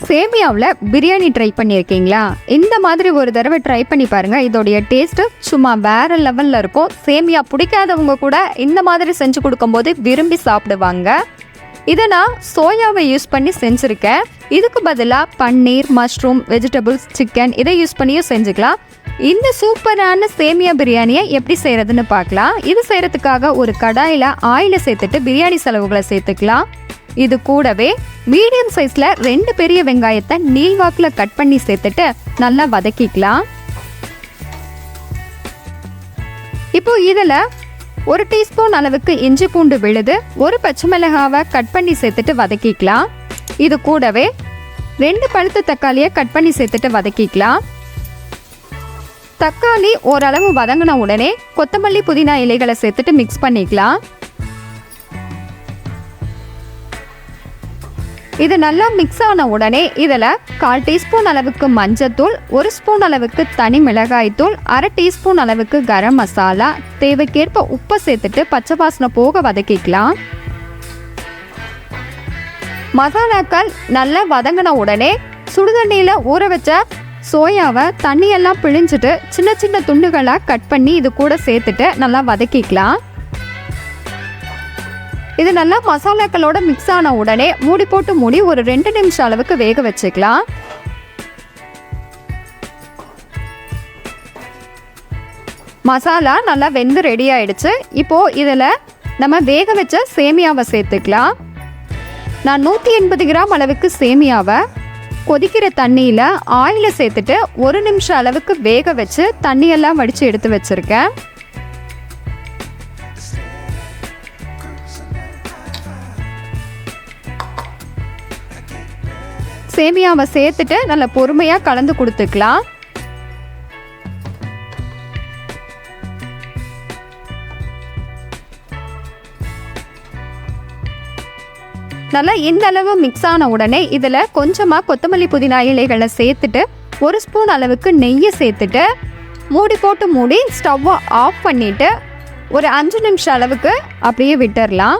சேமியாவில் biryani try பண்ணியிருக்கீங்களா? இந்த மாதிரி ஒரு தடவை ட்ரை பண்ணி பாருங்கள். இதோடைய டேஸ்ட்டு சும்மா வேறு லெவலில் இருக்கும். சேமியா பிடிக்காதவங்க கூட இந்த மாதிரி செஞ்சு கொடுக்கும்போது விரும்பி சாப்பிடுவாங்க. இதை நான் சோயாவை யூஸ் பண்ணி செஞ்சுருக்கேன். இதுக்கு பதிலாக பன்னீர், மஷ்ரூம், வெஜிடபிள்ஸ், சிக்கன் இதை யூஸ் பண்ணியும் செஞ்சுக்கலாம். இந்த சூப்பரான சேமியா பிரியாணியை எப்படி செய்கிறதுன்னு பார்க்கலாம். இது செய்கிறதுக்காக ஒரு கடாயில் ஆயிலை சேர்த்துட்டு பிரியாணி செலவுகளை சேர்த்துக்கலாம். இது கூடவே மீடியம் சைஸில் 2 பெரிய வெங்காயத்தை நீள்வாக்கில் கட் பண்ணி சேர்த்துட்டு நல்லா வதக்கிக்கலாம். இப்போ இதில் 1 டீஸ்பூன் அளவுக்கு இஞ்சி பூண்டு விழுது, 1 பச்சை மிளகாவை கட் பண்ணி சேர்த்துட்டு வதக்கிக்கலாம். இது கூடவே 2 பழுத்த தக்காளியை கட் பண்ணி சேர்த்துட்டு வதக்கிக்கலாம். தக்காளி ஓரளவு வதங்கின உடனே கொத்தமல்லி, புதினா இலைகளை சேர்த்துட்டு மிக்ஸ் பண்ணிக்கலாம். இது நல்லா மிக்ஸ் ஆன உடனே இதில் 1/4 டீஸ்பூன் அளவுக்கு மஞ்சத்தூள், 1 ஸ்பூன் அளவுக்கு தனி மிளகாய்த்தூள், 1/2 டீஸ்பூன் அளவுக்கு கரம் மசாலா, தேவைக்கேற்ப உப்பை சேர்த்துட்டு பச்சை வாசனை போக வதக்கிக்கலாம். மசாலாக்கள் நல்லா வதங்கின உடனே சுடுதண்ணியில் ஊற வச்ச சோயாவை தண்ணியெல்லாம் பிழிஞ்சிட்டு சின்ன சின்ன துண்டுகளாக கட் பண்ணி இது கூட சேர்த்துட்டு நல்லா வதக்கிக்கலாம். இது நல்லா மசாலாக்களோட மிக்ஸ் ஆன உடனே மூடி போட்டு மூடி ஒரு 2 நிமிஷம் அளவுக்கு வேக வச்சுக்கலாம். மசாலா நல்லா வெந்து ரெடி ஆயிடுச்சு. இப்போது இதில் நம்ம வேக வச்ச சேமியாவை சேர்த்துக்கலாம். நான் 180 கிராம் அளவுக்கு சேமியாவை கொதிக்கிற தண்ணியில் ஆயிலை சேர்த்துட்டு 1 நிமிஷம் அளவுக்கு வேக வச்சு தண்ணியெல்லாம் வடித்து எடுத்து வச்சுருக்கேன். சேமியாவை சேர்த்துட்டு நல்லா பொறுமையாக கலந்து கொடுத்துக்கலாம். நல்லா இந்த அளவு மிக்ஸ் ஆன உடனே இதில் கொஞ்சமாக கொத்தமல்லி, புதினா இலைகளை சேர்த்துட்டு 1 ஸ்பூன் அளவுக்கு நெய்யை சேர்த்துட்டு மூடி போட்டு மூடி ஸ்டவ்வை ஆஃப் பண்ணிவிட்டு ஒரு 5 நிமிஷம் அளவுக்கு அப்படியே விட்டுடலாம்.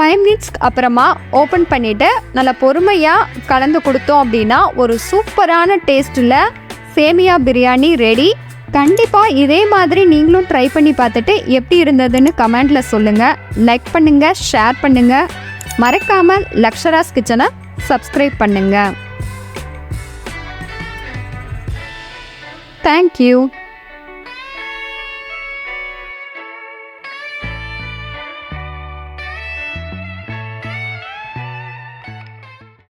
5 மினிட்ஸ்க்கு அப்புறமா ஓப்பன் பண்ணிவிட்டு நல்லா பொறுமையாக கலந்து கொடுத்தோம் அப்படின்னா ஒரு சூப்பரான டேஸ்ட்டில் சேமியா பிரியாணி ரெடி. கண்டிப்பாக இதே மாதிரி நீங்களும் ட்ரை பண்ணி பார்த்துட்டு எப்படி இருந்ததுன்னு கமெண்டில் சொல்லுங்கள். லைக் பண்ணுங்கள், ஷேர் பண்ணுங்கள். மறக்காமல் லக்ஷராஸ் கிச்சனை சப்ஸ்கிரைப் பண்ணுங்கள். தேங்க்யூ.